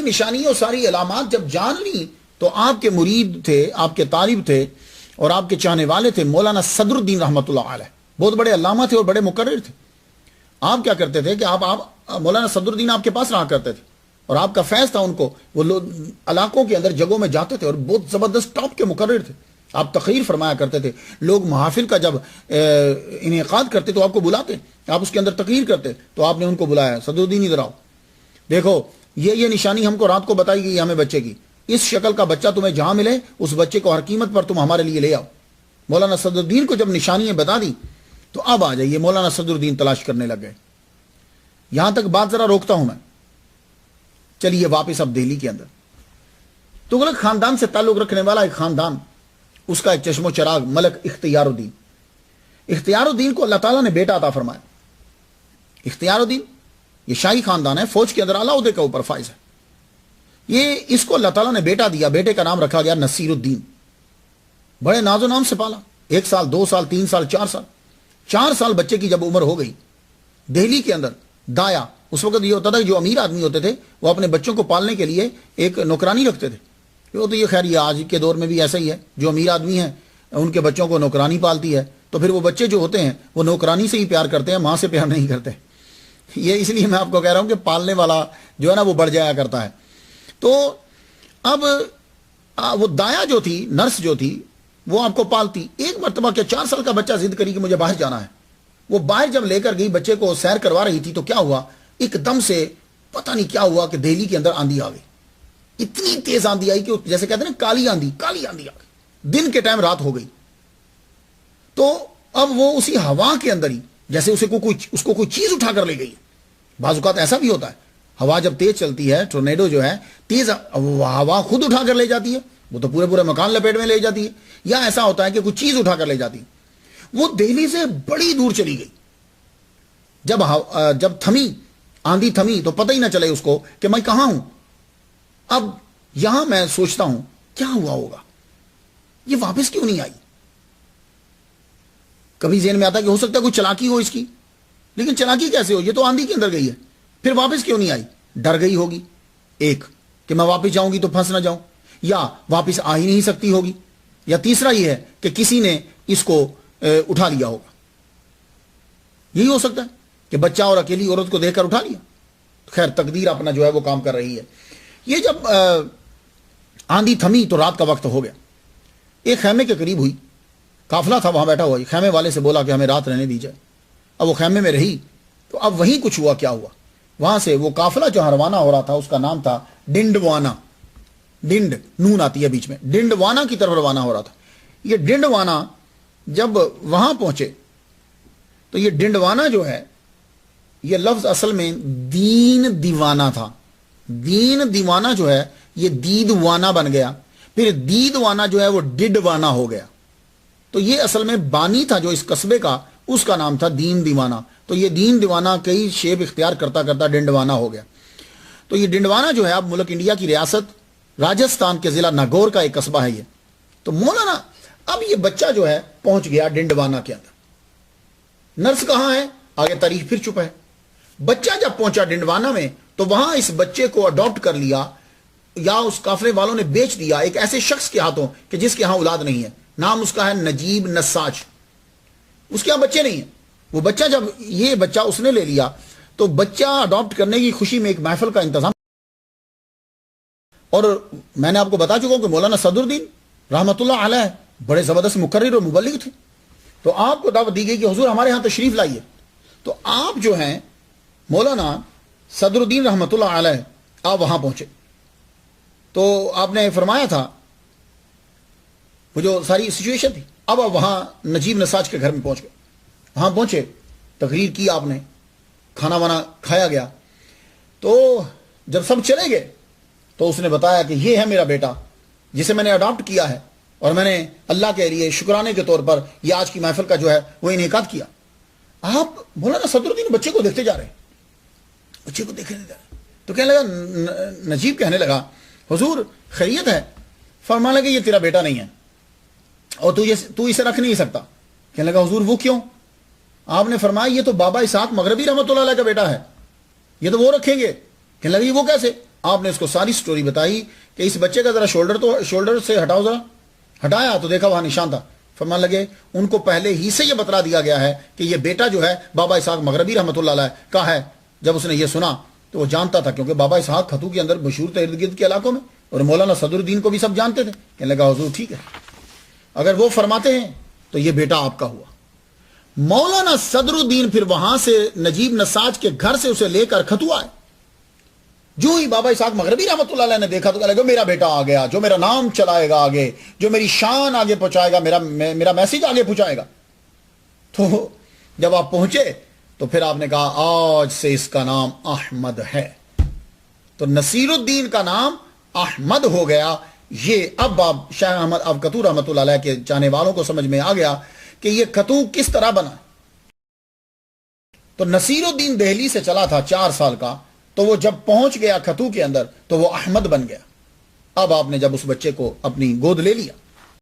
نشانیوں ساری علامات جب جان لی تو آپ کے مرید تھے، آپ کے طالب تھے اور آپ کے چاہنے والے تھے مولانا صدر الدین رحمۃ اللہ علیہ، بہت بڑے علامہ تھے اور بڑے مقرر تھے. آپ کیا کرتے تھے کہ آپ مولانا صدر الدین آپ کے پاس رہا کرتے تھے اور آپ کا فیض تھا ان کو، وہ لوگ علاقوں کے اندر جگہوں میں جاتے تھے اور بہت زبردست ٹاپ کے مقرر تھے. آپ تقریر فرمایا کرتے تھے، لوگ محافل کا جب انعقاد کرتے تو آپ کو بلاتے، آپ اس کے اندر تقریر کرتے تو آپ نے ان کو بلایا، صدر الدین ادھر آؤ، دیکھو یہ نشانی ہم کو رات کو بتائی گئی ہمیں بچے کی، اس شکل کا بچہ تمہیں جہاں ملے اس بچے کو ہر قیمت پر تم ہمارے لیے لے آؤ. مولانا صدر الدین کو جب نشانیاں بتا دی تو اب آ جائیے، مولانا صدر الدین تلاش کرنے لگ گئے. یہاں تک بات ذرا روکتا ہوں میں، چلیے واپس اب دہلی کے اندر. تغلق خاندان سے تعلق رکھنے والا ایک خاندان، اس کا ایک چشم و چراغ ملک اختیار الدین. اختیار الدین کو اللہ تعالیٰ نے بیٹا عطا فرمایا. اختیار الدین یہ شاہی خاندان ہے، فوج کے اندر اعلیٰ عہدے کا اوپر فائز ہے. یہ اس کو اللہ تعالیٰ نے بیٹا دیا، بیٹے کا نام رکھا گیا نصیر الدین. بڑے ناز و نام سے پالا، 1 سال 2 سال 3 سال 4 سال 4 سال بچے کی جب عمر ہو گئی، دہلی کے اندر دایا، اس وقت یہ ہوتا تھا کہ جو امیر آدمی ہوتے تھے وہ اپنے بچوں کو پالنے کے لیے ایک نوکرانی رکھتے تھے. وہ تو یہ خیر یہ آج کے دور میں بھی ایسا ہی ہے، جو امیر آدمی ہیں ان کے بچوں کو نوکرانی پالتی ہے، تو پھر وہ بچے جو ہوتے ہیں وہ نوکرانی سے ہی پیار کرتے ہیں، ماں سے پیار نہیں کرتے. یہ اس لیے میں آپ کو کہہ رہا ہوں کہ پالنے والا جو ہے نا وہ بڑھ جایا کرتا ہے. تو اب وہ دایا جو تھی، نرس جو تھی، وہ آپ کو پالتی. ایک مرتبہ کیا 4 سال کا بچہ ضد کری کہ مجھے باہر جانا ہے. وہ باہر جب لے کر گئی، بچے کو سیر کروا رہی تھی، تو کیا ہوا، ایک دم سے پتہ نہیں کیا ہوا کہ دہلی کے اندر آندھی آ گئی. اتنی تیز آندھی آئی کہ جیسے کہتے ہیں نا کالی آندھی آ گئی. دن کے ٹائم رات ہو گئی. تو اب وہ اسی ہوا کے اندر ہی جیسے اس کو کوئی چیز اٹھا کر لے گئی. بعض اوقات ایسا بھی ہوتا ہے، ہوا جب تیز چلتی ہے، ٹورنیڈو جو ہے تیز، ہوا خود اٹھا کر لے جاتی ہے، وہ تو پورے مکان لپیٹ میں لے جاتی ہے، یا ایسا ہوتا ہے کہ کوئی چیز اٹھا کر لے جاتی ہے. وہ دہلی سے بڑی دور چلی گئی. جب آندھی تھمی تو پتہ ہی نہ چلے اس کو کہ میں کہاں ہوں. اب یہاں میں سوچتا ہوں کیا ہوا ہوگا، یہ واپس کیوں نہیں آئی. کبھی ذہن میں آتا ہے کہ ہو سکتا ہے کوئی چلاکی ہو اس کی، لیکن چلاکی کیسے ہو، یہ تو آندھی کے اندر گئی ہے، پھر واپس کیوں نہیں آئی. ڈر گئی ہوگی، ایک کہ میں واپس جاؤں گی تو پھنس نہ جاؤں، یا واپس آ ہی نہیں سکتی ہوگی، یا تیسرا یہ ہے کہ کسی نے اس کو اٹھا لیا ہوگا. یہی ہو سکتا ہے کہ بچہ اور اکیلی عورت کو دیکھ کر اٹھا لیا. خیر تقدیر اپنا جو ہے وہ کام کر رہی ہے. یہ جب آندھی تھمی تو رات کا وقت ہو گیا. ایک خیمے کے قریب ہوئی، قافلہ تھا وہاں بیٹھا ہوا. خیمے والے سے بولا کہ ہمیں رات رہنے دی جائے. اب وہ خیمے میں رہی تو اب وہیں کچھ ہوا. کیا ہوا، وہاں سے وہ قافلہ جو روانہ ہو رہا تھا اس کا نام تھا ڈنڈوانا. ڈنڈ نون آتی ہے بیچ میں، ڈنڈوانا کی طرف روانہ ہو رہا تھا. یہ ڈنڈوانا جب وہاں پہنچے تو یہ ڈنڈوانا جو ہے یہ لفظ اصل میں دین دیوانہ تھا. دین دیوانہ جو ہے یہ دیدوانا بن گیا، پھر دیدوانا جو ہے وہ ڈڈوانا ہو گیا. تو یہ اصل میں بانی تھا جو اس قصبے کا، اس کا نام تھا دین دیوانہ. تو یہ دین دیوانہ کئی شیب اختیار کرتا کرتا ڈنڈوانا ہو گیا. تو یہ ڈنڈوانا جو ہے اب ملک انڈیا کی ریاست راجستھان کے ضلع ناگور کا ایک قصبہ ہے یہ. تو مولانا اب یہ بچہ جو ہے پہنچ گیا ڈنڈوانا کے اندر. نرس کہاں ہے آگے تاریخ پھر چپا ہے. بچہ جب پہنچا ڈنڈوانا میں تو وہاں اس بچے کو اڈاپٹ کر لیا، یا اس قافلے والوں نے بیچ دیا ایک ایسے شخص کے ہاتھوں کہ جس کے ہاں اولاد نہیں ہے. نام اس کا ہے نجیب نساج. اس کے ہاں بچے نہیں ہیں. وہ بچہ جب یہ بچہ اس نے لے لیا تو بچہ اڈاپٹ کرنے کی خوشی میں ایک محفل کا انتظام. اور میں نے آپ کو بتا چکا ہوں کہ مولانا صدر الدین رحمۃ اللہ علیہ بڑے زبردست مقرر اور مبلغ تھے. تو آپ کو دعوت دی گئی کہ حضور ہمارے ہاں تشریف لائیے. تو آپ جو ہیں مولانا صدر الدین رحمۃ اللہ علیہ آپ وہاں پہنچے. تو آپ نے فرمایا تھا وہ جو ساری سچویشن تھی. اب آپ وہاں نجیب نساج کے گھر میں پہنچ گئے. وہاں پہنچے، تقریر کی آپ نے، کھانا وانا کھایا گیا. تو جب سب چلے گئے تو اس نے بتایا کہ یہ ہے میرا بیٹا جسے میں نے اڈاپٹ کیا ہے، اور میں نے اللہ کے لیے شکرانے کے طور پر یہ آج کی محفل کا جو ہے وہ انعقاد کیا. آپ مولانا صدر الدین بچے کو دیکھتے جا رہے ہیں، بچے کو دیکھنے جا رہے. تو کہنے لگا، نجیب کہنے لگا حضور خیریت ہے؟ فرمانے لگا یہ تیرا بیٹا نہیں ہے اور تو اسے رکھ نہیں سکتا. کہنے لگا حضور وہ کیوں؟ آپ نے فرمایا یہ تو بابا اسحاق مغربی رحمۃ اللہ علیہ کا بیٹا ہے، یہ تو وہ رکھیں گے. کہنے لگا یہ وہ کیسے؟ آپ نے اس کو ساری سٹوری بتائی کہ اس بچے کا ذرا شولڈر سے ہٹاؤ، ذرا ہٹایا تو دیکھا وہاں نشان تھا. فرمان لگے ان کو پہلے ہی سے یہ بتلا دیا گیا ہے کہ یہ بیٹا جو ہے بابا اسحاق مغربی رحمۃ اللہ علیہ کا ہے. جب اس نے یہ سنا تو وہ جانتا تھا، کیونکہ بابا اسحاق کھتو کے اندر مشہور تھے ارد گرد کے علاقوں میں، اور مولانا صدر الدین کو بھی سب جانتے تھے. کہنے لگا حضور ٹھیک ہے، اگر وہ فرماتے ہیں تو یہ بیٹا آپ کا ہوا. مولانا صدر الدین پھر وہاں سے نجیب نساج کے گھر سے اسے لے کر کھتو آئے. جو ہی بابا اسحاق مغربی رحمۃ اللہ علیہ نے دیکھا تو کہا لگا میرا بیٹا آ گیا، جو میرا نام چلائے گا آگے، جو میری شان آگے پہنچائے گا، میرا میسج آگے پہنچائے گا. تو جب آپ پہنچے تو پھر آپ نے کہا آج سے اس کا نام احمد ہے. تو نصیر الدین کا نام احمد ہو گیا. یہ اب آپ شاہ احمد اب کتو رحمۃ اللہ علیہ کے چاہنے والوں کو سمجھ میں آ گیا کہ یہ کتو کس طرح بنا. تو نصیر الدین دہلی سے چلا تھا 4 سال کا، تو وہ جب پہنچ گیا کھتو کے اندر تو وہ احمد بن گیا. اب آپ نے جب اس بچے کو اپنی گود لے لیا